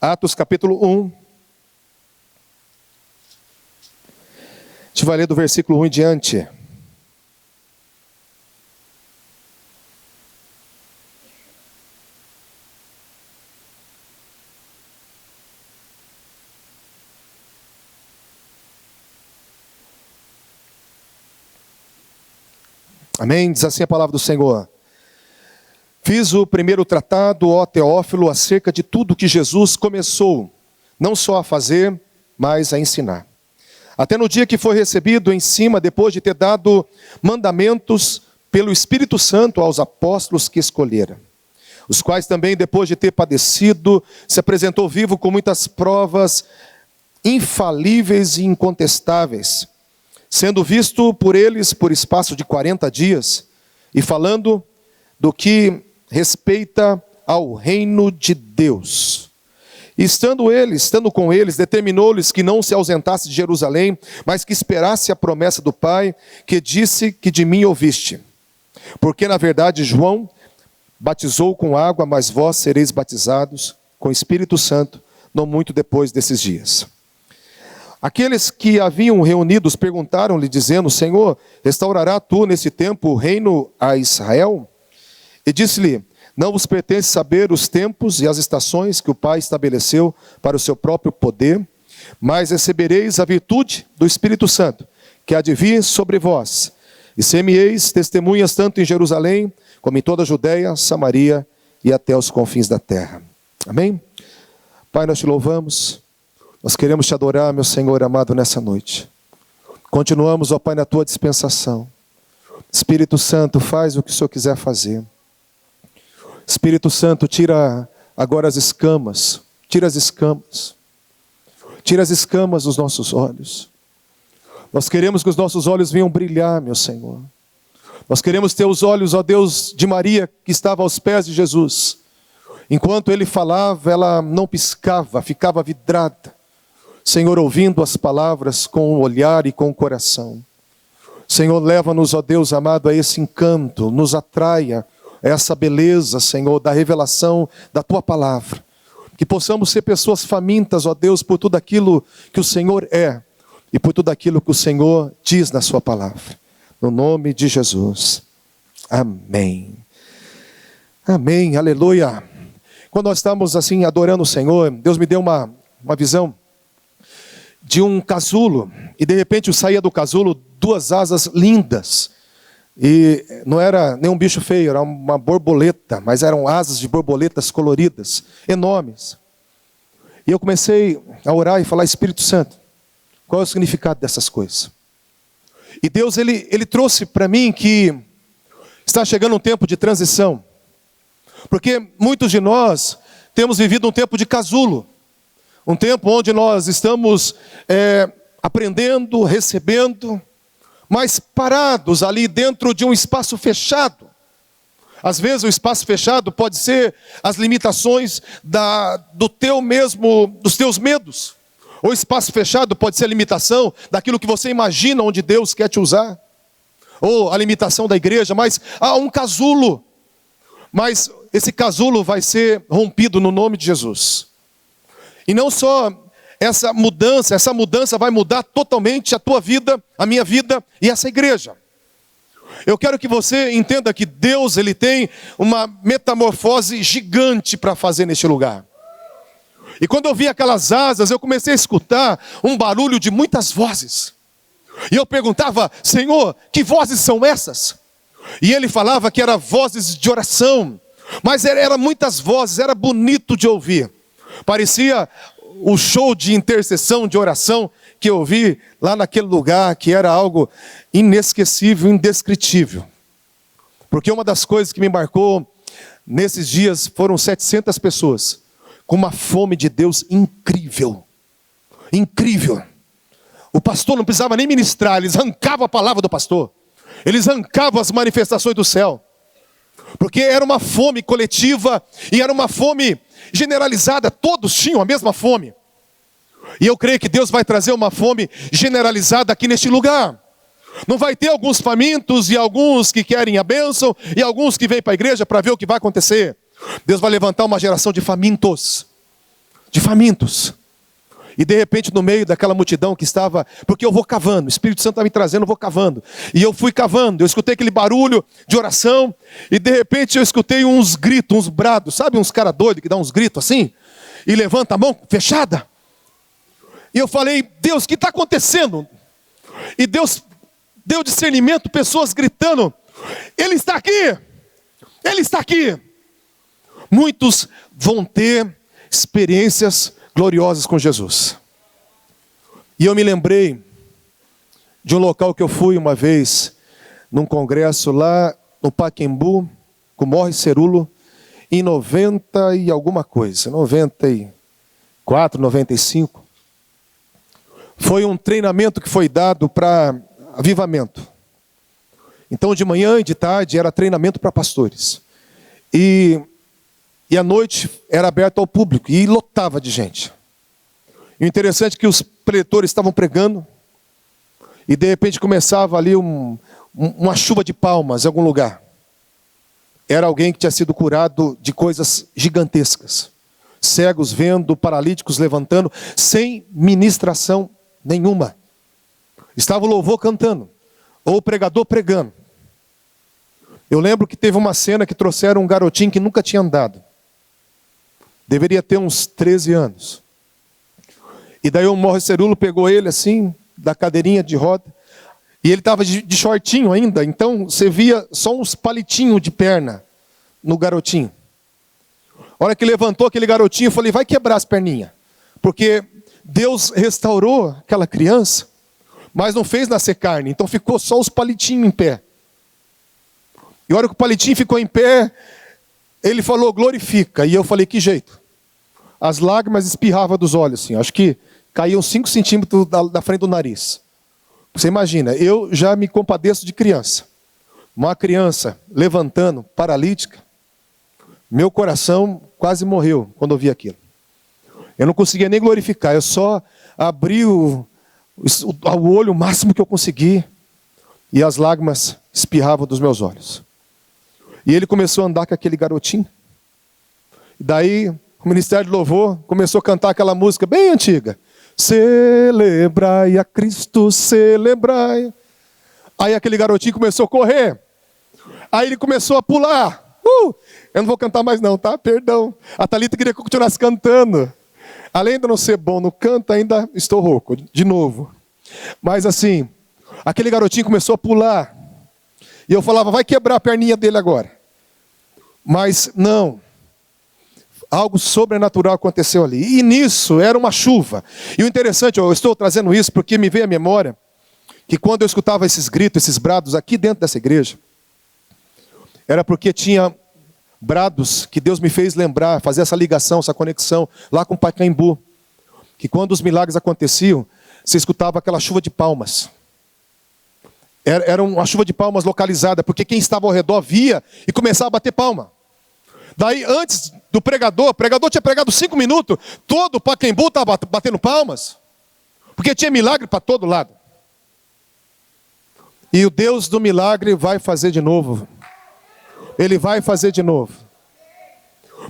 Atos capítulo 1. A gente vai ler do versículo 1 em diante. Amém? Diz assim a palavra do Senhor. Fiz o primeiro tratado, ó Teófilo, acerca de tudo que Jesus começou, não só a fazer, mas a ensinar. Até no dia que foi recebido em cima, depois de ter dado mandamentos pelo Espírito Santo aos apóstolos que escolhera. Os quais também, depois de ter padecido, se apresentou vivo com muitas provas infalíveis e incontestáveis, sendo visto por eles por espaço de 40 dias, e falando do que respeita ao reino de Deus. E estando com eles, determinou-lhes que não se ausentasse de Jerusalém, mas que esperasse a promessa do Pai, que disse que de mim ouviste. Porque na verdade João batizou com água, mas vós sereis batizados com o Espírito Santo, não muito depois desses dias. Aqueles que haviam reunidos perguntaram-lhe, dizendo: Senhor, restaurará tu nesse tempo o reino a Israel? E disse-lhe: não vos pertence saber os tempos e as estações que o Pai estabeleceu para o seu próprio poder, mas recebereis a virtude do Espírito Santo, que há de vir sobre vós, e ser-me-eis testemunhas tanto em Jerusalém, como em toda a Judeia, Samaria e até os confins da terra. Amém? Pai, nós te louvamos, nós queremos te adorar, meu Senhor amado, nessa noite. Continuamos, ó Pai, na tua dispensação. Espírito Santo, faz o que o Senhor quiser fazer. Espírito Santo, tira agora as escamas, tira as escamas dos nossos olhos. Nós queremos que os nossos olhos venham brilhar, meu Senhor. Nós queremos ter os olhos, ó Deus, de Maria, que estava aos pés de Jesus. Enquanto ele falava, ela não piscava, ficava vidrada. Senhor, ouvindo as palavras com o olhar e com o coração. Senhor, leva-nos, ó Deus amado, a esse encanto, nos atraia essa beleza, Senhor, da revelação da Tua Palavra. Que possamos ser pessoas famintas, ó Deus, por tudo aquilo que o Senhor é e por tudo aquilo que o Senhor diz na Sua Palavra. No nome de Jesus. Amém. Amém, aleluia. Quando nós estamos assim adorando o Senhor, Deus me deu uma visão de um casulo. E de repente eu saía do casulo 2 asas lindas. E não era nenhum bicho feio, era uma borboleta, mas eram asas de borboletas coloridas, enormes. E eu comecei a orar e falar: Espírito Santo, qual é o significado dessas coisas? E Deus, ele trouxe para mim que está chegando um tempo de transição. Porque muitos de nós temos vivido um tempo de casulo. Um tempo onde nós estamos aprendendo, recebendo, mas parados ali dentro de um espaço fechado. Às vezes o espaço fechado pode ser as limitações dos teus medos. O espaço fechado pode ser a limitação daquilo que você imagina onde Deus quer te usar. Ou a limitação da igreja, mas há um casulo. Mas esse casulo vai ser rompido no nome de Jesus. E não só essa mudança vai mudar totalmente a tua vida, a minha vida e essa igreja. Eu quero que você entenda que Deus, ele tem uma metamorfose gigante para fazer neste lugar. E quando eu vi aquelas asas, eu comecei a escutar um barulho de muitas vozes. E eu perguntava: Senhor, que vozes são essas? E ele falava que eram vozes de oração. Mas eram muitas vozes, era bonito de ouvir. Parecia o show de intercessão, de oração que eu vi lá naquele lugar, que era algo inesquecível, indescritível. Porque uma das coisas que me marcou nesses dias foram 700 pessoas com uma fome de Deus incrível. Incrível. O pastor não precisava nem ministrar, eles arrancavam a palavra do pastor. Eles arrancavam as manifestações do céu. Porque era uma fome coletiva e era uma fome generalizada, todos tinham a mesma fome. E eu creio que Deus vai trazer uma fome generalizada aqui neste lugar. Não vai ter alguns famintos e alguns que querem a bênção e alguns que vêm para a igreja para ver o que vai acontecer. Deus vai levantar uma geração de famintos. de famintos. E de repente no meio daquela multidão que estava, porque eu vou cavando, o Espírito Santo está me trazendo, eu vou cavando. E eu fui cavando, eu escutei aquele barulho de oração, e de repente eu escutei uns gritos, uns brados, sabe uns caras doidos que dão uns gritos assim? E levanta a mão fechada. E eu falei, Deus, o que está acontecendo? E Deus deu discernimento, pessoas gritando, Ele está aqui! Ele está aqui! Muitos vão ter experiências gloriosas com Jesus. E eu me lembrei de um local que eu fui uma vez, num congresso lá no Pacaembu, com Morris Cerulo, em 90 e alguma coisa, 94, 95. Foi um treinamento que foi dado para avivamento. Então de manhã e de tarde era treinamento para pastores. E à noite era aberto ao público e lotava de gente. E o interessante é que os preletores estavam pregando e de repente começava ali uma chuva de palmas em algum lugar. Era alguém que tinha sido curado de coisas gigantescas. Cegos vendo, paralíticos levantando, sem ministração nenhuma. Estava o louvor cantando, ou o pregador pregando. Eu lembro que teve uma cena que trouxeram um garotinho que nunca tinha andado. Deveria ter uns 13 anos. E daí o Morris Cerulo pegou ele assim, da cadeirinha de roda, e ele estava de shortinho ainda, então você via só uns palitinhos de perna no garotinho. A hora que levantou aquele garotinho, eu falei, vai quebrar as perninhas. Porque Deus restaurou aquela criança, mas não fez nascer carne, então ficou só os palitinhos em pé. E a hora que o palitinho ficou em pé, ele falou, glorifica. E eu falei, que jeito? As lágrimas espirravam dos olhos, assim, acho que caíam 5 centímetros da frente do nariz. Você imagina, eu já me compadeço de criança. Uma criança levantando, paralítica, meu coração quase morreu quando eu vi aquilo. Eu não conseguia nem glorificar, eu só abri o olho o máximo que eu consegui, e as lágrimas espirravam dos meus olhos. E ele começou a andar com aquele garotinho. E daí o Ministério de Louvor começou a cantar aquela música bem antiga. Celebrai a Cristo, celebrai. Aí aquele garotinho começou a correr. Aí ele começou a pular. Eu não vou cantar mais não, tá? Perdão. A Thalita queria que eu continuasse cantando. Além de não ser bom no canto, ainda estou rouco. De novo. Mas assim, aquele garotinho começou a pular. E eu falava, vai quebrar a perninha dele agora. Mas não. Algo sobrenatural aconteceu ali. E nisso era uma chuva. E o interessante, eu estou trazendo isso porque me veio à memória que quando eu escutava esses gritos, esses brados aqui dentro dessa igreja, era porque tinha brados que Deus me fez lembrar, fazer essa ligação, essa conexão lá com o Pacaembu. Que quando os milagres aconteciam, você escutava aquela chuva de palmas. Era uma chuva de palmas localizada, porque quem estava ao redor via e começava a bater palma. Daí, antes do pregador, o pregador tinha pregado 5 minutos, todo o Pacaembu estava batendo palmas, porque tinha milagre para todo lado. E o Deus do milagre vai fazer de novo. Ele vai fazer de novo.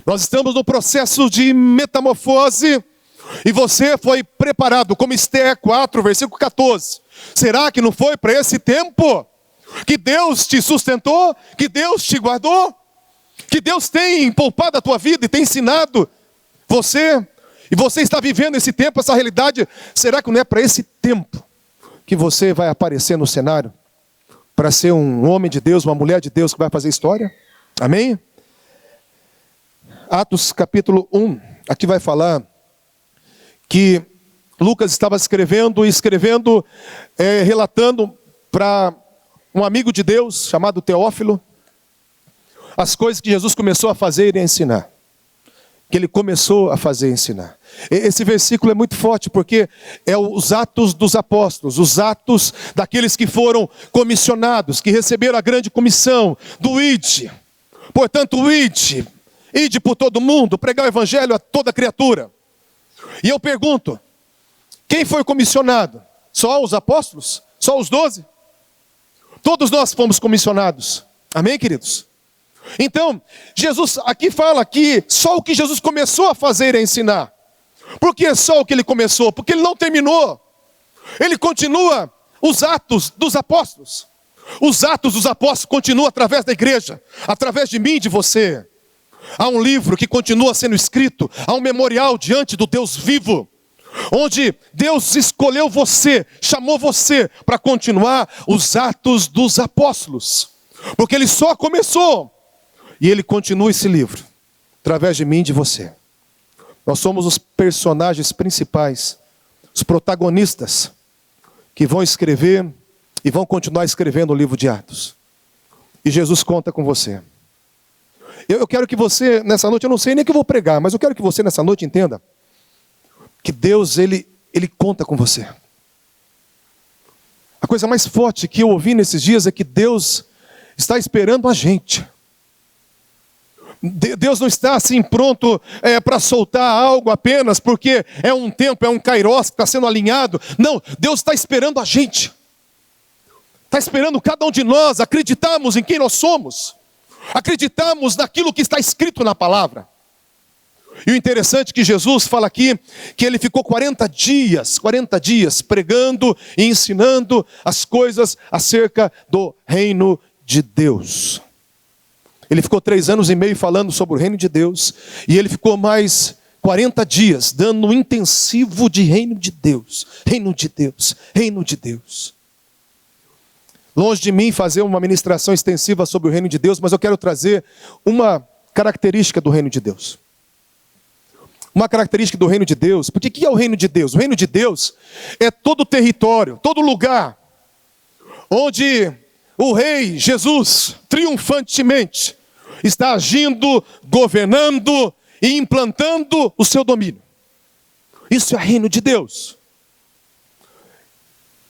Nós estamos no processo de metamorfose, e você foi preparado, como Esther 4, versículo 14. Será que não foi para esse tempo que Deus te sustentou, que Deus te guardou, que Deus tem poupado a tua vida e tem ensinado você, e você está vivendo esse tempo, essa realidade? Será que não é para esse tempo que você vai aparecer no cenário, para ser um homem de Deus, uma mulher de Deus que vai fazer história? Amém? Atos capítulo 1, aqui vai falar que Lucas estava escrevendo, relatando para um amigo de Deus, chamado Teófilo, as coisas que Jesus começou a fazer e a ensinar. Que ele começou a fazer e ensinar. Esse versículo é muito forte, porque é os atos dos apóstolos, os atos daqueles que foram comissionados, que receberam a grande comissão do ide. Portanto, ide por todo mundo, pregar o evangelho a toda criatura. E eu pergunto, quem foi comissionado? Só os apóstolos? Só os 12? Todos nós fomos comissionados. Amém, queridos? Então, Jesus aqui fala que só o que Jesus começou a fazer é ensinar. Por que só o que ele começou? Porque ele não terminou. Ele continua os atos dos apóstolos. Os atos dos apóstolos continuam através da igreja, através de mim e de você. Há um livro que continua sendo escrito, há um memorial diante do Deus vivo, onde Deus escolheu você, chamou você para continuar os atos dos apóstolos. Porque ele só começou, e ele continua esse livro, através de mim e de você. Nós somos os personagens principais, os protagonistas, que vão escrever e vão continuar escrevendo o livro de Atos. E Jesus conta com você. Eu quero que você, nessa noite, eu não sei nem que eu vou pregar, mas eu quero que você, nessa noite, entenda que Deus, Ele conta com você. A coisa mais forte que eu ouvi nesses dias é que Deus está esperando a gente. Deus não está assim pronto para soltar algo apenas porque é um tempo, é um kairos que está sendo alinhado. Não, Deus está esperando a gente. Está esperando cada um de nós acreditarmos em quem nós somos. Acreditamos naquilo que está escrito na palavra. E o interessante é que Jesus fala aqui que ele ficou 40 dias pregando e ensinando as coisas acerca do reino de Deus. Ele ficou 3 anos e meio falando sobre o reino de Deus, e ele ficou mais 40 dias dando um intensivo de reino de Deus, reino de Deus, reino de Deus. Longe de mim fazer uma ministração extensiva sobre o reino de Deus, mas eu quero trazer uma característica do reino de Deus. Uma característica do reino de Deus. Porque o que é o reino de Deus? O reino de Deus é todo território, todo lugar onde o rei Jesus, triunfantemente, está agindo, governando e implantando o seu domínio. Isso é reino de Deus.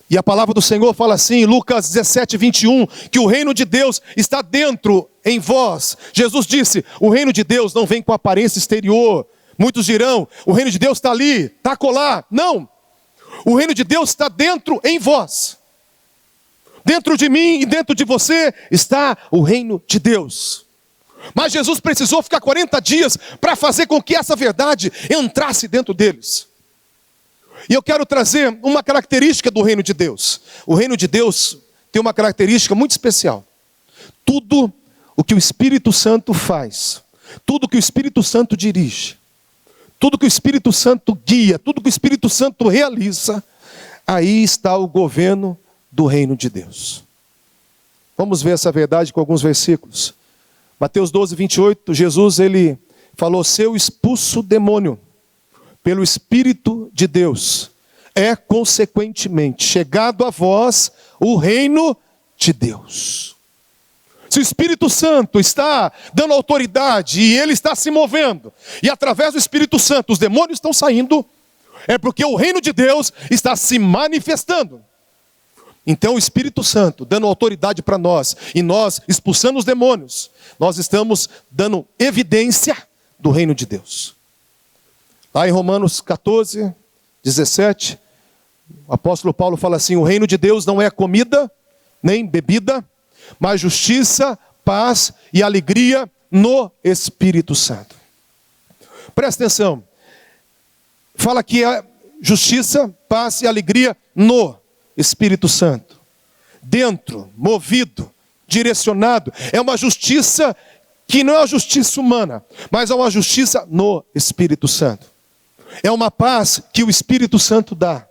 E a palavra do Senhor fala assim, em Lucas 17, 21, que o reino de Deus está dentro em vós. Jesus disse, o reino de Deus não vem com aparência exterior. Muitos dirão, o reino de Deus está ali, está acolá. Não, o reino de Deus está dentro em vós. Dentro de mim e dentro de você está o reino de Deus. Mas Jesus precisou ficar 40 dias para fazer com que essa verdade entrasse dentro deles. E eu quero trazer uma característica do reino de Deus. O reino de Deus tem uma característica muito especial. Tudo o que o Espírito Santo faz, tudo o que o Espírito Santo dirige, tudo que o Espírito Santo guia, tudo que o Espírito Santo realiza, aí está o governo do reino de Deus. Vamos ver essa verdade com alguns versículos. Mateus 12, 28, Jesus ele falou, se eu expulso o demônio pelo Espírito de Deus, é consequentemente chegado a vós o reino de Deus. Se o Espírito Santo está dando autoridade e ele está se movendo, e através do Espírito Santo os demônios estão saindo, é porque o reino de Deus está se manifestando. Então o Espírito Santo dando autoridade para nós, e nós expulsando os demônios, nós estamos dando evidência do reino de Deus. Lá em Romanos 14, 17, o apóstolo Paulo fala assim, o reino de Deus não é comida, nem bebida, mas justiça, paz e alegria no Espírito Santo. Presta atenção, fala que é justiça, paz e alegria no Espírito Santo. Dentro, movido, direcionado, é uma justiça que não é uma justiça humana, mas é uma justiça no Espírito Santo. É uma paz que o Espírito Santo dá.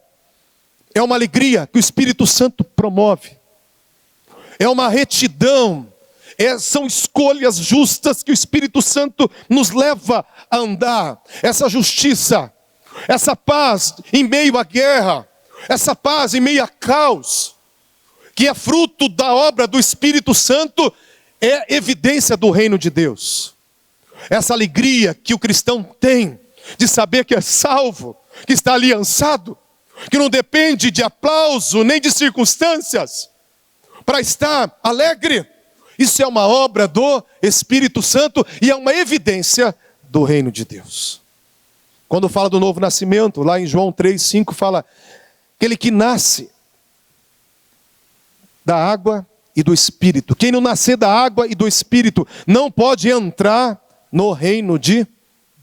É uma alegria que o Espírito Santo promove. É uma retidão. São escolhas justas que o Espírito Santo nos leva a andar. Essa justiça, essa paz em meio à guerra, essa paz em meio a caos, que é fruto da obra do Espírito Santo, é evidência do reino de Deus. Essa alegria que o cristão tem, de saber que é salvo, que está aliançado, que não depende de aplauso, nem de circunstâncias, para estar alegre. Isso é uma obra do Espírito Santo e é uma evidência do reino de Deus. Quando fala do novo nascimento, lá em João 3,5 fala, aquele que nasce da água e do Espírito. Quem não nascer da água e do Espírito não pode entrar no reino de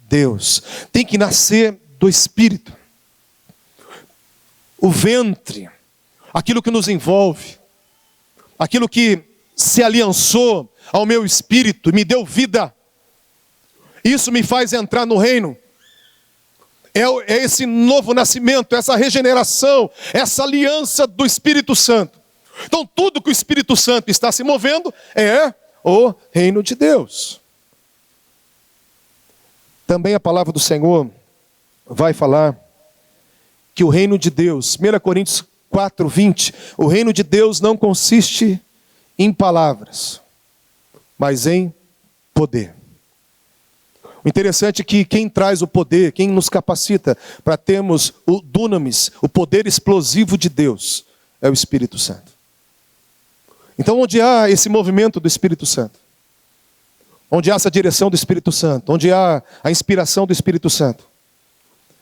Deus. Tem que nascer do Espírito. O ventre, aquilo que nos envolve, aquilo que se aliançou ao meu espírito e me deu vida. Isso me faz entrar no reino. É esse novo nascimento, essa regeneração, essa aliança do Espírito Santo. Então tudo que o Espírito Santo está se movendo é o reino de Deus. Também a palavra do Senhor vai falar que o reino de Deus, 1 Coríntios 4:20, o reino de Deus não consiste em palavras, mas em poder. O interessante é que quem traz o poder, quem nos capacita para termos o dunamis, o poder explosivo de Deus, é o Espírito Santo. Então onde há esse movimento do Espírito Santo, onde há essa direção do Espírito Santo, onde há a inspiração do Espírito Santo,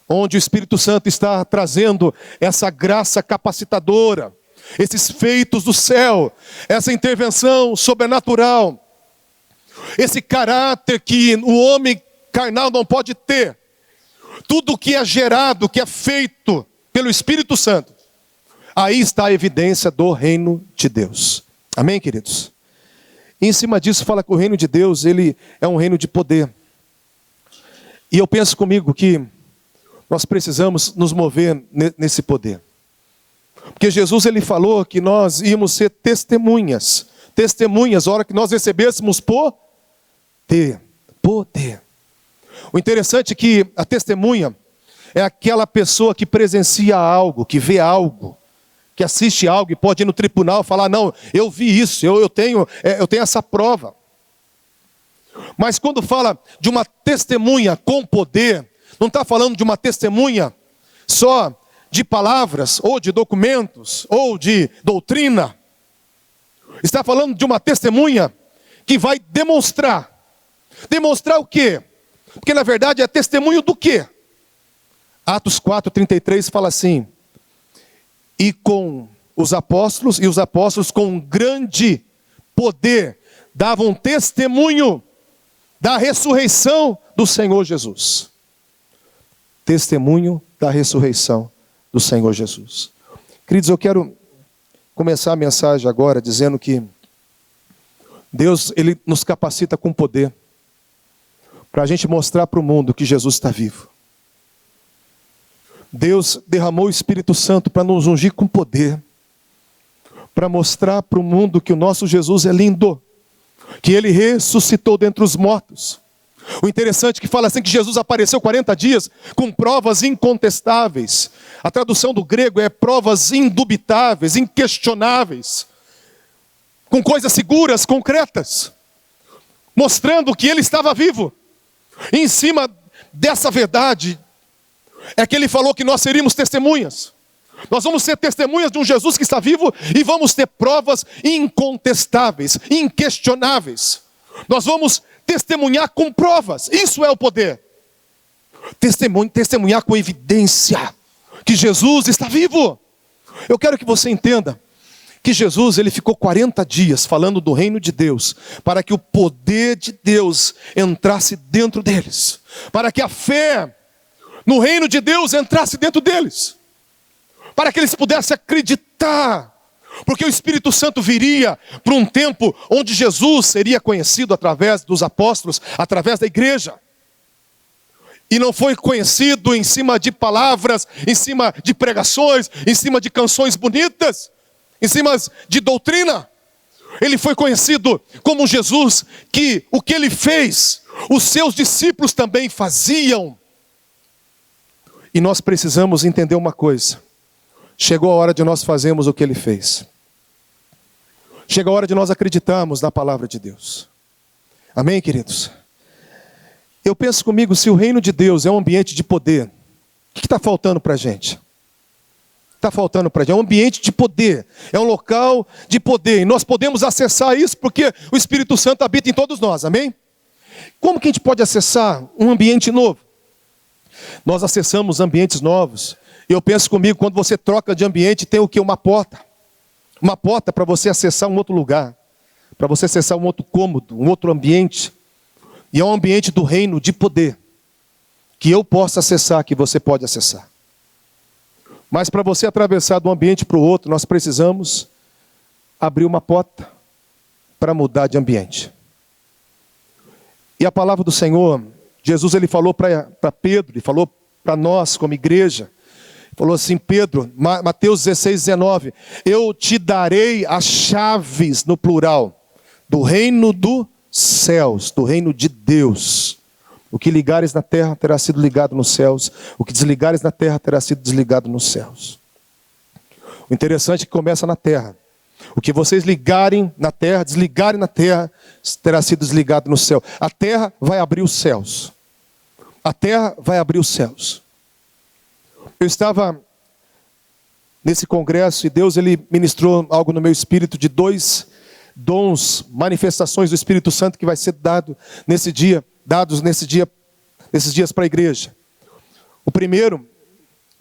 onde o Espírito Santo está trazendo essa graça capacitadora, esses feitos do céu, essa intervenção sobrenatural, esse caráter que o homem carnal não pode ter, tudo que é gerado, que é feito pelo Espírito Santo, aí está a evidência do reino de Deus. Amém, queridos? E em cima disso fala que o reino de Deus, ele é um reino de poder. E eu penso comigo que nós precisamos nos mover nesse poder. Porque Jesus, ele falou que nós íamos ser testemunhas. Testemunhas, a hora que nós recebêssemos poder. O interessante é que a testemunha é aquela pessoa que presencia algo, que vê algo, que assiste algo e pode ir no tribunal e falar, não, eu vi isso, eu tenho essa prova. Mas quando fala de uma testemunha com poder, não está falando de uma testemunha só de palavras, ou de documentos, ou de doutrina. Está falando de uma testemunha que vai demonstrar. Demonstrar o quê? Porque na verdade é testemunho do quê? Atos 4:33 fala assim, e com os apóstolos com grande poder davam testemunho da ressurreição do Senhor Jesus. Testemunho da ressurreição do Senhor Jesus. Queridos, eu quero começar a mensagem agora dizendo que Deus, ele nos capacita com poder para a gente mostrar para o mundo que Jesus está vivo. Deus derramou o Espírito Santo para nos ungir com poder, para mostrar para o mundo que o nosso Jesus é lindo, que ele ressuscitou dentre os mortos. O interessante é que fala assim que Jesus apareceu 40 dias com provas incontestáveis. A tradução do grego é provas indubitáveis, inquestionáveis, com coisas seguras, concretas, mostrando que ele estava vivo. E em cima dessa verdade é que ele falou que nós seríamos testemunhas. Nós vamos ser testemunhas de um Jesus que está vivo e vamos ter provas incontestáveis, inquestionáveis. Nós vamos testemunhar com provas. Isso é o poder. Testemunhar com evidência que Jesus está vivo. Eu quero que você entenda que Jesus, ele ficou 40 dias falando do reino de Deus, para que o poder de Deus entrasse dentro deles, para que a fé no reino de Deus entrasse dentro deles, para que eles pudessem acreditar, porque o Espírito Santo viria para um tempo onde Jesus seria conhecido através dos apóstolos, através da igreja. E não foi conhecido em cima de palavras, em cima de pregações, em cima de canções bonitas, em cima de doutrina. Ele foi conhecido como Jesus, que o que ele fez, os seus discípulos também faziam. E nós precisamos entender uma coisa. Chegou a hora de nós fazermos o que ele fez. Chega a hora de nós acreditarmos na palavra de Deus. Amém, queridos? Eu penso comigo, se o reino de Deus é um ambiente de poder, o que está faltando para a gente? Está faltando para a gente, é um ambiente de poder, é um local de poder, e nós podemos acessar isso porque o Espírito Santo habita em todos nós, amém? Como que a gente pode acessar um ambiente novo? Nós acessamos ambientes novos, e eu penso comigo, quando você troca de ambiente, tem o quê? Uma porta. Uma porta para você acessar um outro lugar, para você acessar um outro cômodo, um outro ambiente. E é um ambiente do reino de poder, que eu possa acessar, que você pode acessar. Mas para você atravessar de um ambiente para o outro, nós precisamos abrir uma porta para mudar de ambiente. E a palavra do Senhor, Jesus ele falou para Pedro, ele falou para nós como igreja, falou assim: Pedro, Mateus 16, 19, eu te darei as chaves, no plural, do reino dos céus, do reino de Deus. O que ligares na terra terá sido ligado nos céus, o que desligares na terra terá sido desligado nos céus. O interessante é que começa na terra. O que vocês ligarem na terra, desligarem na terra, terá sido desligado no céu. A terra vai abrir os céus. A terra vai abrir os céus. Eu estava nesse congresso e Deus ele ministrou algo no meu espírito de 2 dons, manifestações do Espírito Santo que vai ser dados nesses dias para a igreja. O primeiro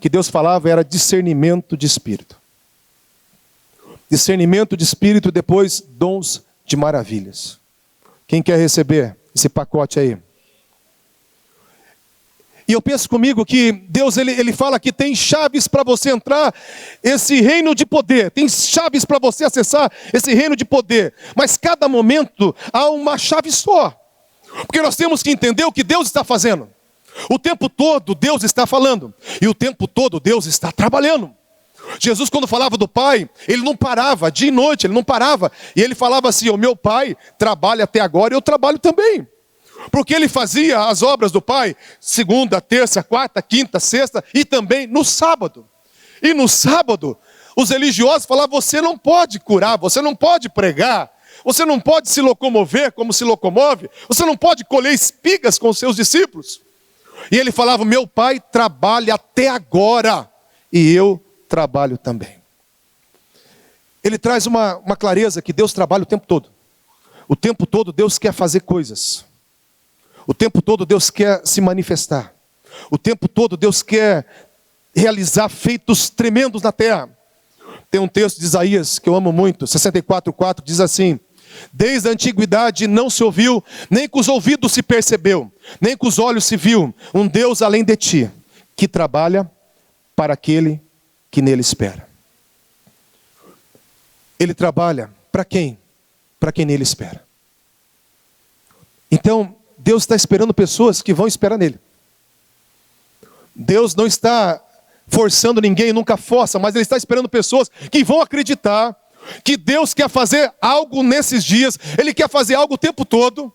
que Deus falava era discernimento de espírito. Discernimento de espírito, depois dons de maravilhas. Quem quer receber esse pacote aí? E eu penso comigo que Deus ele fala que tem chaves para você entrar esse reino de poder. Tem chaves para você acessar esse reino de poder. Mas cada momento há uma chave só. Porque nós temos que entender o que Deus está fazendo. O tempo todo Deus está falando. E o tempo todo Deus está trabalhando. Jesus, quando falava do Pai, ele não parava, dia e noite, ele não parava. E ele falava assim: o meu Pai trabalha até agora e eu trabalho também. Porque ele fazia as obras do Pai, segunda, terça, quarta, quinta, sexta e também no sábado. E no sábado, os religiosos falavam: você não pode curar, você não pode pregar, você não pode se locomover como se locomove, você não pode colher espigas com os seus discípulos. E ele falava: meu Pai trabalha até agora e eu trabalho também. Ele traz uma clareza que Deus trabalha o tempo todo. O tempo todo Deus quer fazer coisas. O tempo todo Deus quer se manifestar. O tempo todo Deus quer realizar feitos tremendos na terra. Tem um texto de Isaías que eu amo muito, 64:4, diz assim: desde a antiguidade não se ouviu, nem com os ouvidos se percebeu, nem com os olhos se viu, um Deus além de ti, que trabalha para aquele que nele espera. Ele trabalha para quem? Para quem nele espera. Então, Deus está esperando pessoas que vão esperar nele. Deus não está forçando ninguém, nunca força, mas Ele está esperando pessoas que vão acreditar que Deus quer fazer algo nesses dias. Ele quer fazer algo o tempo todo.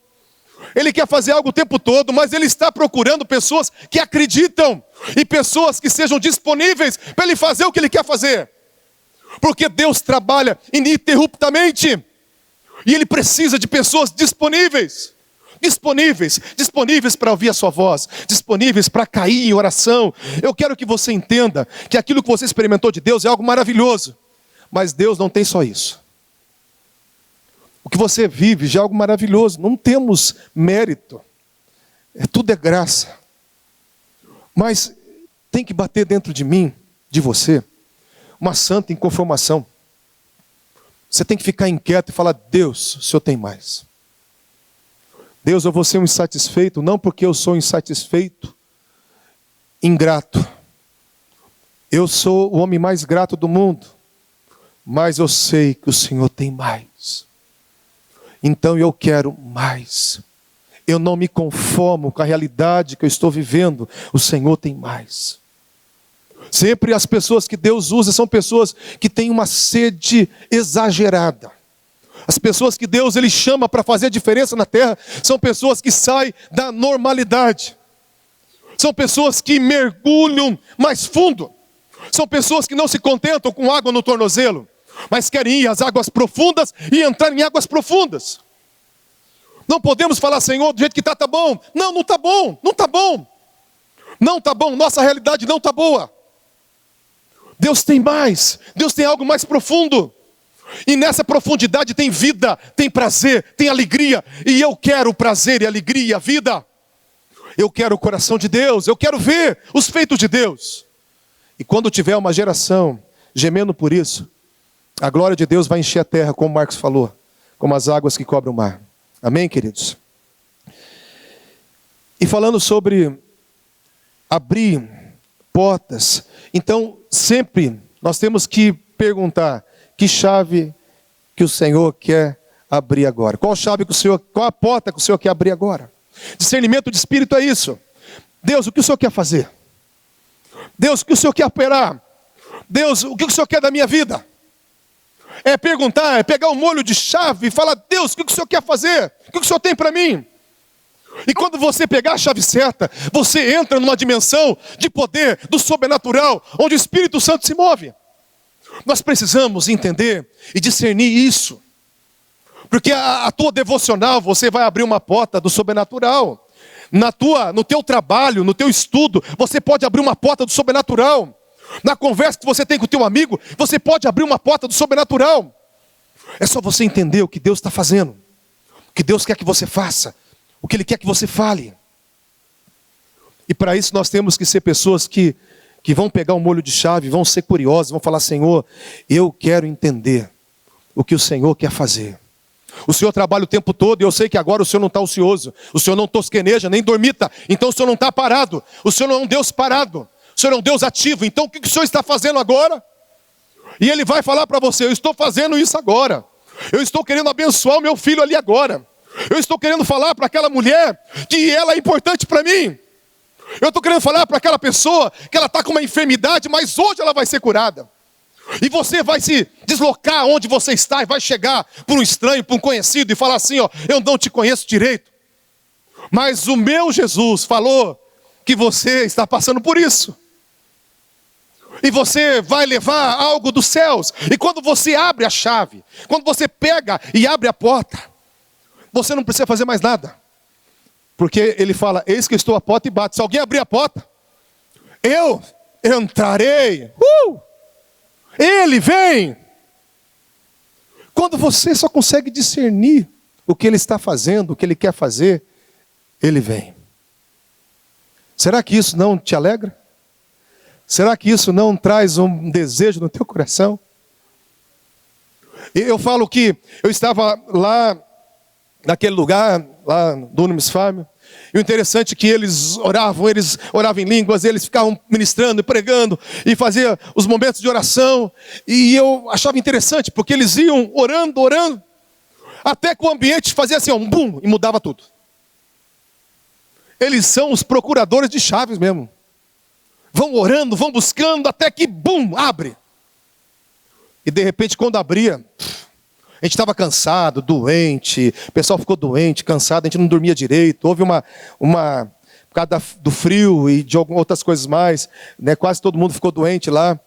Ele quer fazer algo o tempo todo, mas Ele está procurando pessoas que acreditam e pessoas que sejam disponíveis para Ele fazer o que Ele quer fazer. Porque Deus trabalha ininterruptamente e Ele precisa de pessoas disponíveis. Disponíveis para ouvir a sua voz, disponíveis para cair em oração. Eu quero que você entenda que aquilo que você experimentou de Deus é algo maravilhoso, mas Deus não tem só isso. O que você vive já é algo maravilhoso, não temos mérito, tudo é graça. Mas tem que bater dentro de mim, de você, uma santa inconformação. Você tem que ficar inquieto e falar: Deus, o Senhor tem mais. Deus, eu vou ser um insatisfeito, não porque eu sou insatisfeito, ingrato. Eu sou o homem mais grato do mundo, mas eu sei que o Senhor tem mais. Então eu quero mais. Eu não me conformo com a realidade que eu estou vivendo. O Senhor tem mais. Sempre as pessoas que Deus usa são pessoas que têm uma sede exagerada. As pessoas que Deus ele chama para fazer a diferença na terra são pessoas que saem da normalidade. São pessoas que mergulham mais fundo. São pessoas que não se contentam com água no tornozelo, mas querem ir às águas profundas e entrar em águas profundas. Não podemos falar: Senhor, do jeito que está, está bom. Não, não está bom, não está bom. Não está bom, nossa realidade não está boa. Deus tem mais, Deus tem algo mais profundo. E nessa profundidade tem vida, tem prazer, tem alegria. E eu quero o prazer e a alegria e a vida. Eu quero o coração de Deus, eu quero ver os feitos de Deus. E quando tiver uma geração gemendo por isso, a glória de Deus vai encher a terra, como Marcos falou, como as águas que cobrem o mar. Amém, queridos? E falando sobre abrir portas. Então, sempre nós temos que perguntar: que chave que o Senhor quer abrir agora? Qual a porta que o Senhor quer abrir agora? Discernimento de espírito é isso. Deus, o que o Senhor quer fazer? Deus, o que o Senhor quer operar? Deus, o que o Senhor quer da minha vida? É perguntar, é pegar um molho de chave e falar: Deus, o que o Senhor quer fazer? O que o Senhor tem para mim? E quando você pegar a chave certa, você entra numa dimensão de poder, do sobrenatural, onde o Espírito Santo se move. Nós precisamos entender e discernir isso. Porque a tua devocional, você vai abrir uma porta do sobrenatural. No teu trabalho, no teu estudo, você pode abrir uma porta do sobrenatural. Na conversa que você tem com o teu amigo, você pode abrir uma porta do sobrenatural. É só você entender o que Deus está fazendo, o que Deus quer que você faça, o que Ele quer que você fale. E para isso nós temos que ser pessoas que vão pegar um molho de chave, vão ser curiosos, vão falar: Senhor, eu quero entender o que o Senhor quer fazer. O Senhor trabalha o tempo todo e eu sei que agora o Senhor não está ocioso. O Senhor não tosqueneja, nem dormita. Então o Senhor não está parado. O Senhor não é um Deus parado. O Senhor é um Deus ativo. Então o que o Senhor está fazendo agora? E Ele vai falar para você: eu estou fazendo isso agora. Eu estou querendo abençoar o meu filho ali agora. Eu estou querendo falar para aquela mulher que ela é importante para mim. Eu estou querendo falar para aquela pessoa que ela está com uma enfermidade, mas hoje ela vai ser curada. E você vai se deslocar onde você está e vai chegar para um estranho, para um conhecido e falar assim: ó, eu não te conheço direito, mas o meu Jesus falou que você está passando por isso. E você vai levar algo dos céus. E quando você abre a chave, quando você pega e abre a porta, você não precisa fazer mais nada. Porque Ele fala: eis que eu estou à porta e bato. Se alguém abrir a porta, eu entrarei. Ele vem. Quando você só consegue discernir o que Ele está fazendo, o que Ele quer fazer, Ele vem. Será que isso não te alegra? Será que isso não traz um desejo no teu coração? Eu falo que eu estava lá naquele lugar, lá do Unamis Farm. E o interessante é que eles oravam em línguas, eles ficavam ministrando e pregando, e faziam os momentos de oração. E eu achava interessante, porque eles iam orando, até que o ambiente fazia assim, um bum, e mudava tudo. Eles são os procuradores de chaves mesmo. Vão orando, vão buscando, até que bum, abre. E de repente quando abria, a gente estava cansado, doente, o pessoal ficou doente, cansado, a gente não dormia direito. Houve por causa do frio e de algumas outras coisas mais, né, quase todo mundo ficou doente lá.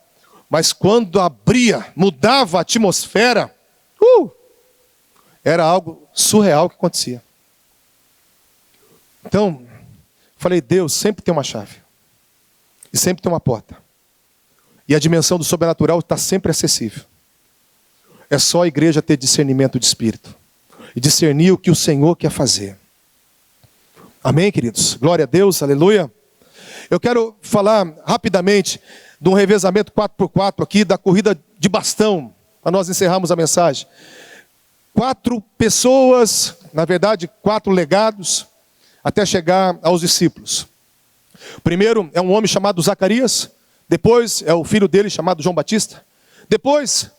Mas quando abria, mudava a atmosfera, era algo surreal que acontecia. Então, falei: Deus sempre tem uma chave. E sempre tem uma porta. E a dimensão do sobrenatural está sempre acessível. É só a igreja ter discernimento de espírito. E discernir o que o Senhor quer fazer. Amém, queridos? Glória a Deus, aleluia. Eu quero falar rapidamente de um revezamento 4x4 aqui, da corrida de bastão, para nós encerrarmos a mensagem. 4 pessoas, na verdade 4 legados, até chegar aos discípulos. O primeiro é um homem chamado Zacarias. Depois é o filho dele chamado João Batista. Depois,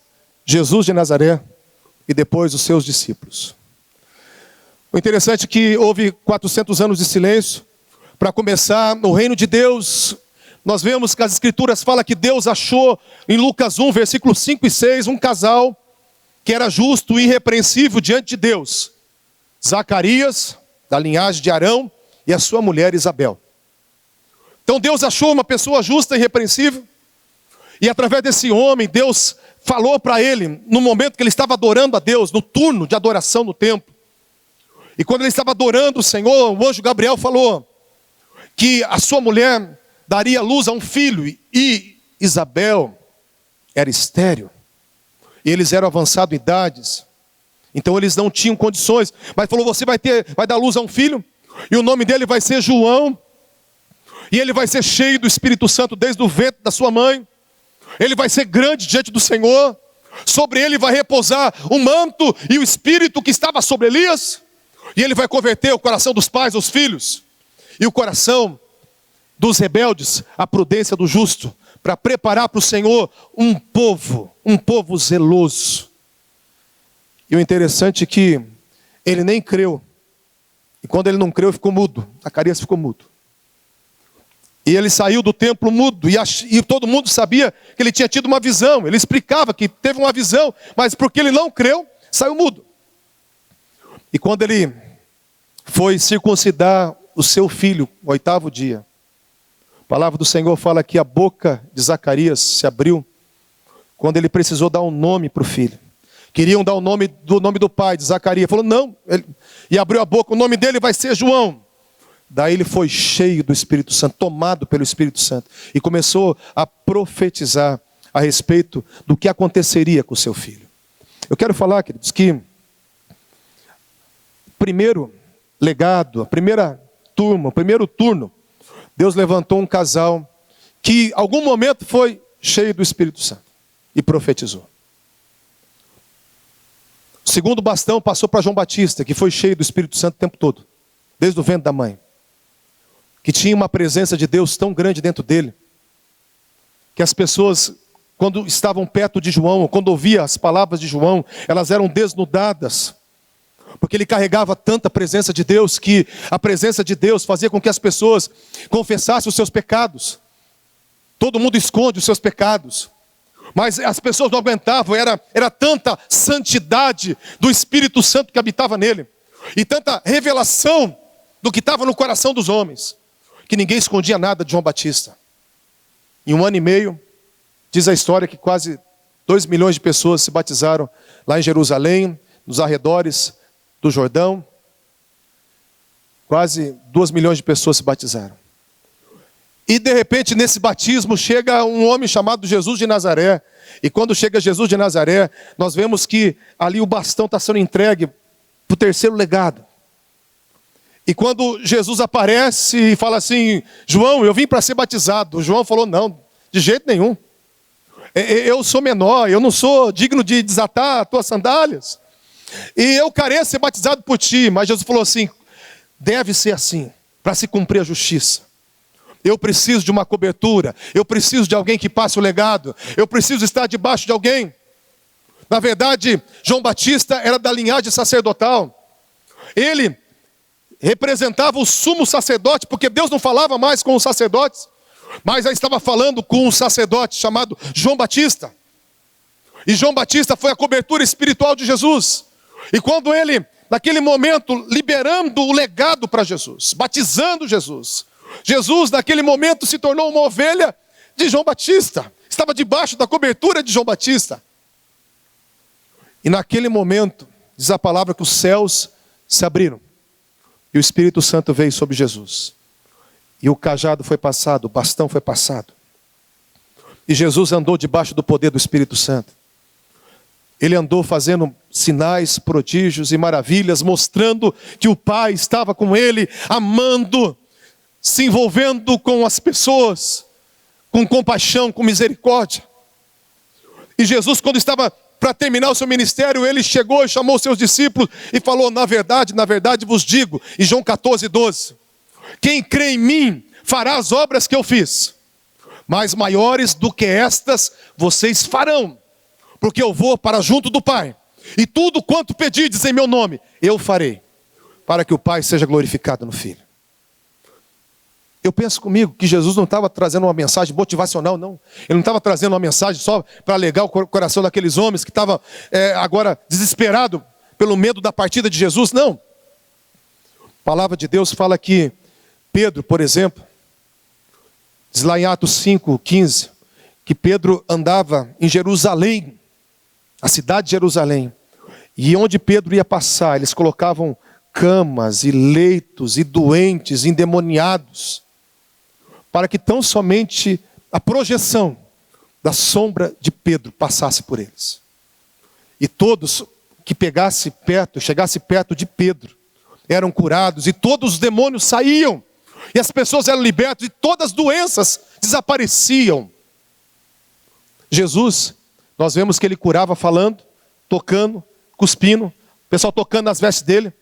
Jesus de Nazaré. E depois os seus discípulos. O interessante é que houve 400 anos de silêncio para começar o reino de Deus. Nós vemos que as escrituras falam que Deus achou em Lucas 1, versículos 5 e 6, um casal que era justo e irrepreensível diante de Deus. Zacarias, da linhagem de Arão, e a sua mulher Isabel. Então Deus achou uma pessoa justa e irrepreensível. E através desse homem, Deus falou para ele, no momento que ele estava adorando a Deus, no turno de adoração no templo. E quando ele estava adorando o Senhor, o anjo Gabriel falou que a sua mulher daria luz a um filho. E Isabel era estéril. E eles eram avançados em idades. Então eles não tinham condições. Mas falou: você vai dar luz a um filho. E o nome dele vai ser João. E ele vai ser cheio do Espírito Santo desde o ventre da sua mãe. Ele vai ser grande diante do Senhor. Sobre ele vai repousar o manto e o Espírito que estava sobre Elias. E ele vai converter o coração dos pais aos filhos. E o coração dos rebeldes, a prudência do justo, para preparar para o Senhor um povo zeloso. E o interessante é que ele nem creu. E quando ele não creu, ficou mudo. Zacarias ficou mudo. E ele saiu do templo mudo. E todo mundo sabia que ele tinha tido uma visão. Ele explicava que teve uma visão. Mas porque ele não creu, saiu mudo. E quando ele foi circuncidar o seu filho, no 8º dia, a palavra do Senhor fala que a boca de Zacarias se abriu quando ele precisou dar um nome para o filho. Queriam dar o nome do pai, de Zacarias. Falou, não. E abriu a boca, o nome dele vai ser João. Daí ele foi cheio do Espírito Santo, tomado pelo Espírito Santo. E começou a profetizar a respeito do que aconteceria com o seu filho. Eu quero falar, queridos, que o primeiro legado, a primeira turma, o primeiro turno, Deus levantou um casal que em algum momento foi cheio do Espírito Santo e profetizou. O segundo bastão passou para João Batista, que foi cheio do Espírito Santo o tempo todo, desde o ventre da mãe. Que tinha uma presença de Deus tão grande dentro dele, que as pessoas, quando estavam perto de João, quando ouviam as palavras de João, elas eram desnudadas, porque ele carregava tanta presença de Deus, que a presença de Deus fazia com que as pessoas confessassem os seus pecados. Todo mundo esconde os seus pecados, mas as pessoas não aguentavam, era tanta santidade do Espírito Santo que habitava nele, e tanta revelação do que estava no coração dos homens, que ninguém escondia nada de João Batista. Em 1 ano e meio, diz a história que quase 2 milhões de pessoas se batizaram lá em Jerusalém, nos arredores do Jordão. Quase 2 milhões de pessoas se batizaram. E de repente nesse batismo chega um homem chamado Jesus de Nazaré. E quando chega Jesus de Nazaré, nós vemos que ali o bastão está sendo entregue para o terceiro legado. E quando Jesus aparece e fala assim, João, eu vim para ser batizado. O João falou, não, de jeito nenhum. Eu sou menor, eu não sou digno de desatar as tuas sandálias. E eu careço ser batizado por ti. Mas Jesus falou assim, deve ser assim, para se cumprir a justiça. Eu preciso de uma cobertura, eu preciso de alguém que passe o legado, eu preciso estar debaixo de alguém. Na verdade, João Batista era da linhagem sacerdotal. Ele representava o sumo sacerdote, porque Deus não falava mais com os sacerdotes, mas já estava falando com um sacerdote chamado João Batista. E João Batista foi a cobertura espiritual de Jesus. E quando ele, naquele momento, liberando o legado para Jesus, batizando Jesus, Jesus naquele momento se tornou uma ovelha de João Batista, estava debaixo da cobertura de João Batista. E naquele momento, diz a palavra que os céus se abriram, e o Espírito Santo veio sobre Jesus. E o cajado foi passado, o bastão foi passado. E Jesus andou debaixo do poder do Espírito Santo. Ele andou fazendo sinais, prodígios e maravilhas, mostrando que o Pai estava com ele, amando, se envolvendo com as pessoas, com compaixão, com misericórdia. E Jesus, quando estava para terminar o seu ministério, ele chegou e chamou os seus discípulos e falou, na verdade vos digo, em João 14:12, quem crê em mim fará as obras que eu fiz, mas maiores do que estas vocês farão, porque eu vou para junto do Pai, e tudo quanto pedirdes em meu nome, eu farei, para que o Pai seja glorificado no Filho. Eu penso comigo que Jesus não estava trazendo uma mensagem motivacional, não. Ele não estava trazendo uma mensagem só para alegar o coração daqueles homens que estavam agora desesperados pelo medo da partida de Jesus, não. A palavra de Deus fala que Pedro, por exemplo, diz lá em Atos 5:15, que Pedro andava em Jerusalém, a cidade de Jerusalém, e onde Pedro ia passar, eles colocavam camas e leitos e doentes, endemoniados, para que tão somente a projeção da sombra de Pedro passasse por eles. E todos que chegasse perto de Pedro, eram curados, e todos os demônios saíam, e as pessoas eram libertas, e todas as doenças desapareciam. Jesus, nós vemos que ele curava falando, tocando, cuspindo, o pessoal tocando nas vestes dele,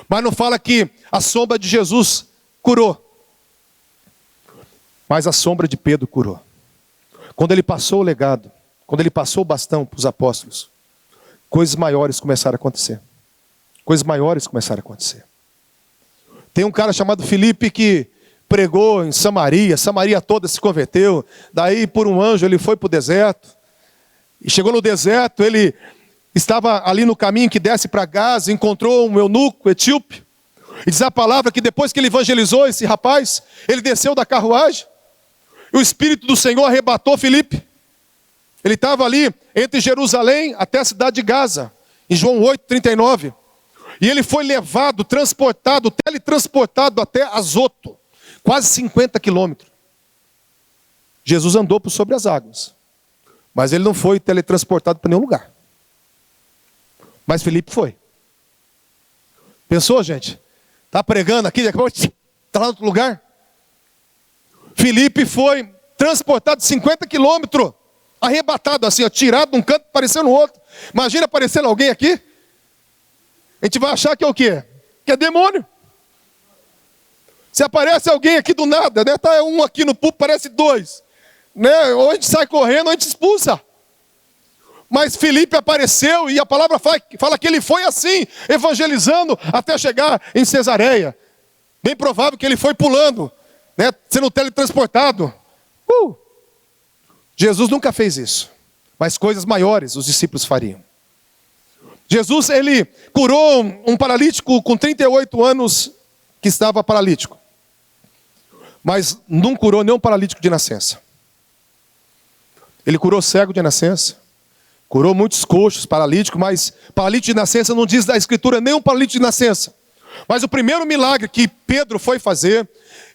mas não fala que a sombra de Jesus curou. Mas a sombra de Pedro curou. Quando ele passou o legado, quando ele passou o bastão para os apóstolos, coisas maiores começaram a acontecer. Coisas maiores começaram a acontecer. Tem um cara chamado Filipe que pregou em Samaria, Samaria toda se converteu. Daí, por um anjo, ele foi para o deserto. E chegou no deserto, ele estava ali no caminho que desce para Gaza, encontrou um eunuco etíope. E diz a palavra que depois que ele evangelizou esse rapaz, ele desceu da carruagem. E o Espírito do Senhor arrebatou Filipe. Ele estava ali entre Jerusalém até a cidade de Gaza, em João 8:39. E ele foi levado, transportado, teletransportado até Azoto, quase 50 quilômetros. Jesus andou por sobre as águas, mas ele não foi teletransportado para nenhum lugar. Mas Filipe foi. Pensou, gente? Está pregando aqui, está lá em outro lugar. Filipe foi transportado 50 quilômetros, arrebatado assim, ó, tirado de um canto, aparecendo no outro. Imagina aparecendo alguém aqui. A gente vai achar que é o quê? Que é demônio. Se aparece alguém aqui do nada, né? Tá um aqui no púlpito, parece dois. Né? Ou a gente sai correndo, ou a gente expulsa. Mas Filipe apareceu e a palavra fala que ele foi assim, evangelizando até chegar em Cesareia. Bem provável que ele foi pulando, né? Sendo teletransportado. Jesus nunca fez isso, mas coisas maiores os discípulos fariam. Jesus, ele curou um paralítico com 38 anos que estava paralítico. Mas não curou nenhum paralítico de nascença. Ele curou cego de nascença. Curou muitos coxos, paralíticos, mas paralítico de nascença não diz da Escritura nenhum paralítico de nascença. Mas o primeiro milagre que Pedro foi fazer,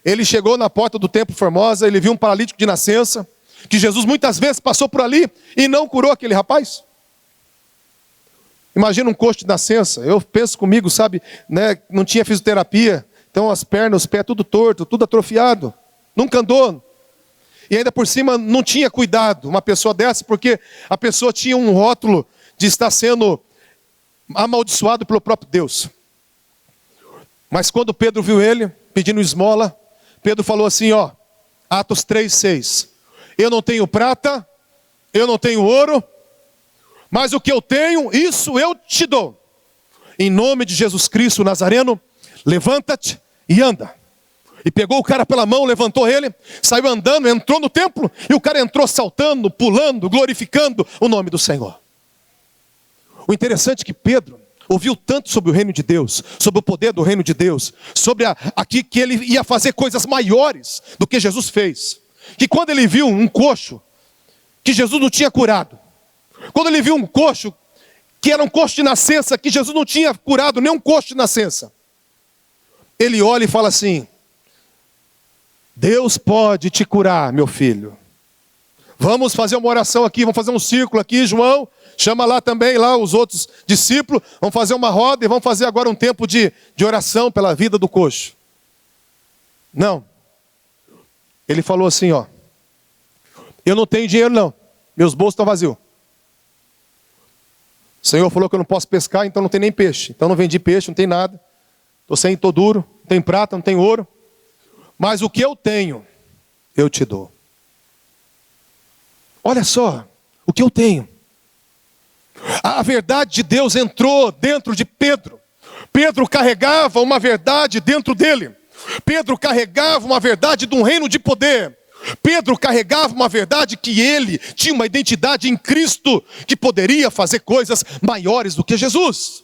ele chegou na porta do Templo Formosa, ele viu um paralítico de nascença, que Jesus muitas vezes passou por ali e não curou aquele rapaz. Imagina um coxo de nascença, eu penso comigo, sabe, né, não tinha fisioterapia, então as pernas, os pés tudo torto, tudo atrofiado, nunca andou. E ainda por cima não tinha cuidado, uma pessoa dessa, porque a pessoa tinha um rótulo de estar sendo amaldiçoado pelo próprio Deus. Mas quando Pedro viu ele, pedindo esmola, Pedro falou assim, ó, Atos 3:6, eu não tenho prata, eu não tenho ouro, mas o que eu tenho, isso eu te dou. Em nome de Jesus Cristo Nazareno, levanta-te e anda. E pegou o cara pela mão, levantou ele, saiu andando, entrou no templo, e o cara entrou saltando, pulando, glorificando o nome do Senhor. O interessante é que Pedro ouviu tanto sobre o reino de Deus, sobre o poder do reino de Deus, sobre aqui que ele ia fazer coisas maiores do que Jesus fez, que quando ele viu um coxo que Jesus não tinha curado, quando ele viu um coxo que era um coxo de nascença, que Jesus não tinha curado nem um coxo de nascença, ele olha e fala assim, Deus pode te curar, meu filho. Vamos fazer uma oração aqui, vamos fazer um círculo aqui, João. Chama lá também, lá os outros discípulos. Vamos fazer uma roda e vamos fazer agora um tempo de oração pela vida do coxo. Não. Ele falou assim, ó. Eu não tenho dinheiro não. Meus bolsos estão vazios. O Senhor falou que eu não posso pescar, então não tem nem peixe. Então não vendi peixe, não tem nada. Estou duro, não tem prata, não tem ouro. Mas o que eu tenho, eu te dou. Olha só, o que eu tenho. A verdade de Deus entrou dentro de Pedro. Pedro carregava uma verdade dentro dele. Pedro carregava uma verdade de um reino de poder. Pedro carregava uma verdade que ele tinha uma identidade em Cristo, que poderia fazer coisas maiores do que Jesus.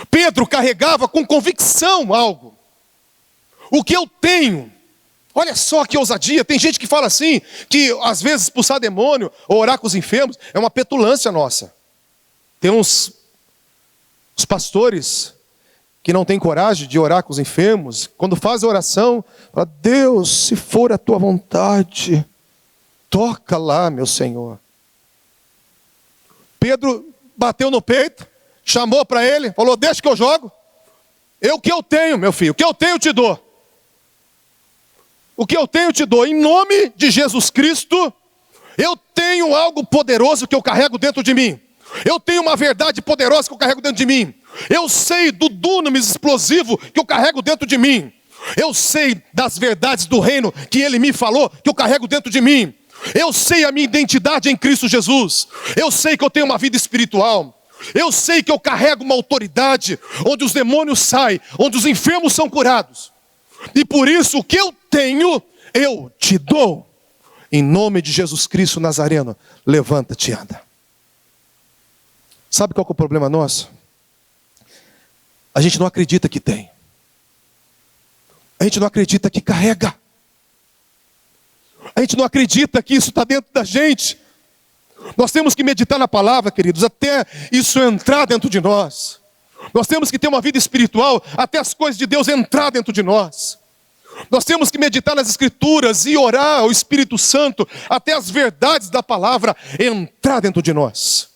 Pedro carregava com convicção algo. O que eu tenho, olha só que ousadia, tem gente que fala assim, que às vezes expulsar demônio ou orar com os enfermos é uma petulância nossa. Tem uns pastores que não têm coragem de orar com os enfermos, quando faz a oração, fala, Deus, se for a tua vontade, toca lá, meu Senhor. Pedro bateu no peito, chamou para ele, falou, deixa que eu jogo. O que eu tenho, meu filho, o que eu tenho eu te dou. O que eu tenho eu te dou, em nome de Jesus Cristo, eu tenho algo poderoso que eu carrego dentro de mim. Eu tenho uma verdade poderosa que eu carrego dentro de mim. Eu sei do dunamis explosivo que eu carrego dentro de mim. Eu sei das verdades do reino que Ele me falou, que eu carrego dentro de mim. Eu sei a minha identidade em Cristo Jesus. Eu sei que eu tenho uma vida espiritual. Eu sei que eu carrego uma autoridade, onde os demônios saem, onde os enfermos são curados. E por isso o que eu tenho, eu te dou. Em nome de Jesus Cristo Nazareno, levanta-te e anda. Sabe qual que é o problema nosso? A gente não acredita que tem. A gente não acredita que carrega. A gente não acredita que isso está dentro da gente. Nós temos que meditar na palavra, queridos, até isso entrar dentro de nós. Nós temos que ter uma vida espiritual até as coisas de Deus entrar dentro de nós. Nós temos que meditar nas Escrituras e orar ao Espírito Santo até as verdades da palavra entrar dentro de nós.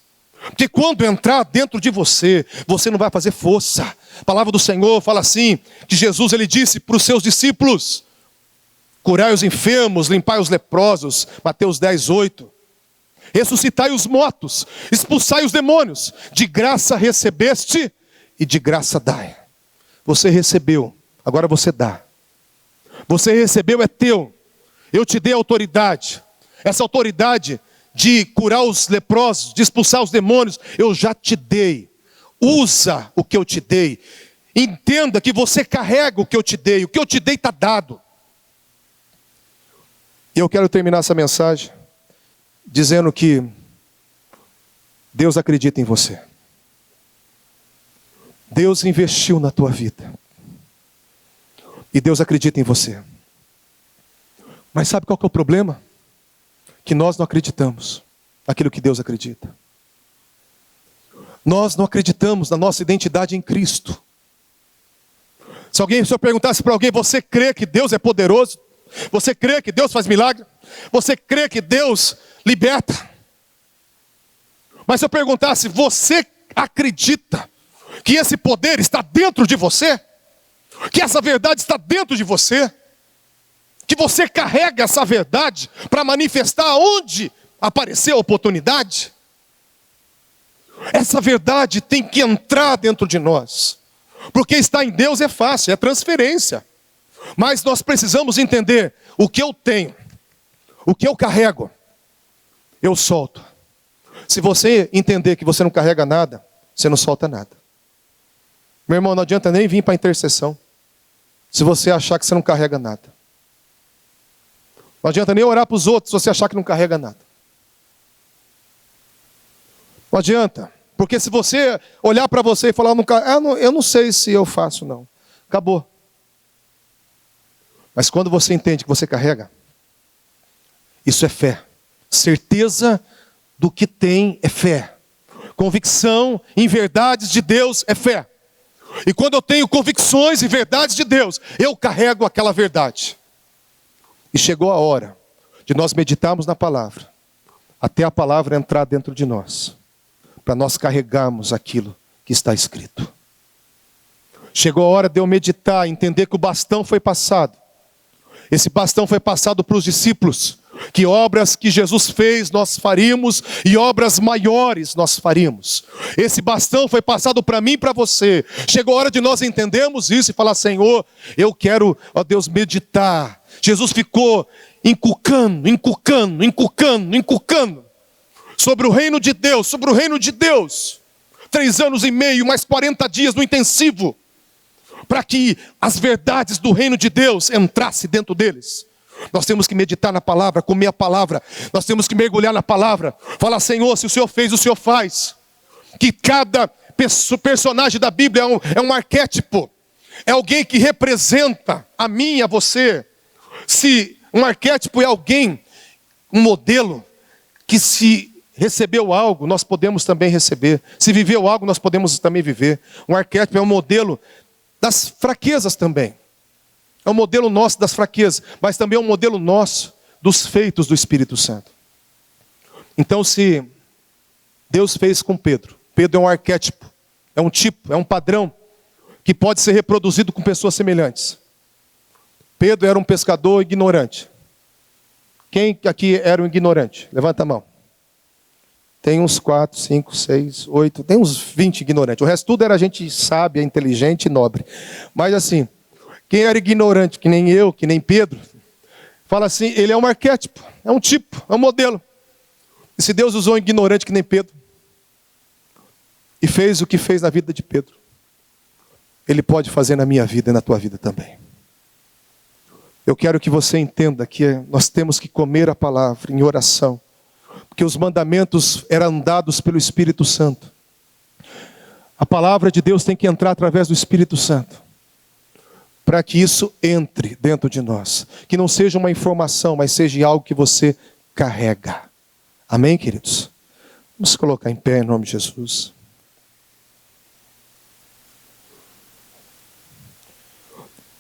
Porque quando entrar dentro de você, você não vai fazer força. A palavra do Senhor fala assim, que Jesus ele disse para os seus discípulos: curai os enfermos, limpai os leprosos, Mateus 10:8. Ressuscitai os mortos, expulsai os demônios, de graça recebeste e de graça dai. Você recebeu, agora você dá. Você recebeu, é teu. Eu te dei autoridade. Essa autoridade de curar os leprosos, de expulsar os demônios, eu já te dei. Usa o que eu te dei. Entenda que você carrega o que eu te dei. O que eu te dei está dado. E eu quero terminar essa mensagem dizendo que Deus acredita em você. Deus investiu na tua vida. E Deus acredita em você. Mas sabe qual que é o problema? Que nós não acreditamos naquilo que Deus acredita. Nós não acreditamos na nossa identidade em Cristo. Se eu perguntasse para alguém: você crê que Deus é poderoso? Você crê que Deus faz milagre? Você crê que Deus liberta? Mas se eu perguntasse: você acredita que esse poder está dentro de você? Que essa verdade está dentro de você? Que você carrega essa verdade para manifestar onde aparecer a oportunidade? Essa verdade tem que entrar dentro de nós. Porque estar em Deus é fácil, é transferência. Mas nós precisamos entender o que eu tenho, o que eu carrego, eu solto. Se você entender que você não carrega nada, você não solta nada. Meu irmão, não adianta nem vir para a intercessão, se você achar que você não carrega nada. Não adianta nem orar para os outros, se você achar que não carrega nada. Não adianta. Porque se você olhar para você e falar: eu não sei se eu faço não. Acabou. Mas quando você entende que você carrega, isso é fé. Certeza do que tem é fé. Convicção em verdades de Deus é fé. E quando eu tenho convicções e verdades de Deus, eu carrego aquela verdade. E chegou a hora de nós meditarmos na palavra, até a palavra entrar dentro de nós, para nós carregarmos aquilo que está escrito. Chegou a hora de eu meditar, entender que o bastão foi passado. Esse bastão foi passado para os discípulos, que obras que Jesus fez nós faríamos, e obras maiores nós faríamos. Esse bastão foi passado para mim e para você. Chegou a hora de nós entendermos isso e falar: Senhor, eu quero, ó Deus, meditar. Jesus ficou encucando sobre o reino de Deus, 3 anos e meio, mais 40 dias no intensivo, para que as verdades do reino de Deus entrassem dentro deles. Nós temos que meditar na palavra, comer a palavra. Nós temos que mergulhar na palavra. Falar: Senhor, se o Senhor fez, o Senhor faz. Que cada personagem da Bíblia é um arquétipo. É alguém que representa a mim e a você. Se um arquétipo é alguém, um modelo, que se recebeu algo, nós podemos também receber. Se viveu algo, nós podemos também viver. Um arquétipo é um modelo das fraquezas também. É um modelo nosso das fraquezas, mas também é um modelo nosso dos feitos do Espírito Santo. Então, se Deus fez com Pedro, Pedro é um arquétipo, é um tipo, é um padrão, que pode ser reproduzido com pessoas semelhantes. Pedro era um pescador ignorante. Quem aqui era um ignorante? Levanta a mão. Tem uns 4, 5, 6, 8, tem uns 20 ignorantes. O resto tudo era gente sábia, inteligente e nobre. Mas assim, Quem era ignorante, que nem eu, que nem Pedro, fala assim, ele é um arquétipo, é um tipo, é um modelo. E se Deus usou um ignorante que nem Pedro, e fez o que fez na vida de Pedro, Ele pode fazer na minha vida e na tua vida também. Eu quero que você entenda que nós temos que comer a palavra em oração, porque os mandamentos eram dados pelo Espírito Santo. A palavra de Deus tem que entrar através do Espírito Santo, para que isso entre dentro de nós. Que não seja uma informação, mas seja algo que você carrega. Amém, queridos? Vamos colocar em pé em nome de Jesus.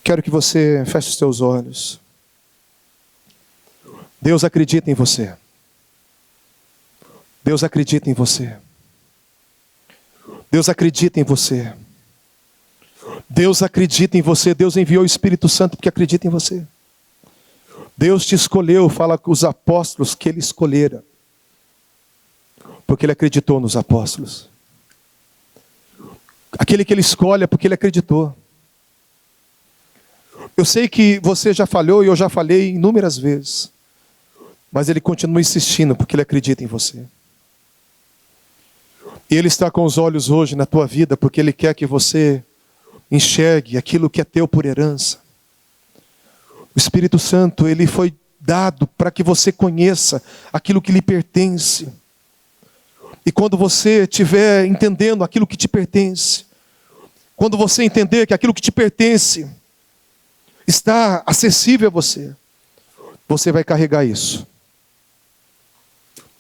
Quero que você feche os seus olhos. Deus acredita em você. Deus acredita em você. Deus acredita em você. Deus acredita em você. Deus enviou o Espírito Santo porque acredita em você. Deus te escolheu, fala com os apóstolos que Ele escolhera, porque Ele acreditou nos apóstolos. Aquele que Ele escolhe é porque Ele acreditou. Eu sei que você já falhou e eu já falei inúmeras vezes, mas Ele continua insistindo porque Ele acredita em você. E Ele está com os olhos hoje na tua vida porque Ele quer que você enxergue aquilo que é teu por herança. O Espírito Santo, Ele foi dado para que você conheça aquilo que lhe pertence. E quando você estiver entendendo aquilo que te pertence, quando você entender que aquilo que te pertence está acessível a você, você vai carregar isso.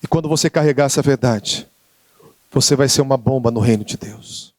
E quando você carregar essa verdade, você vai ser uma bomba no reino de Deus.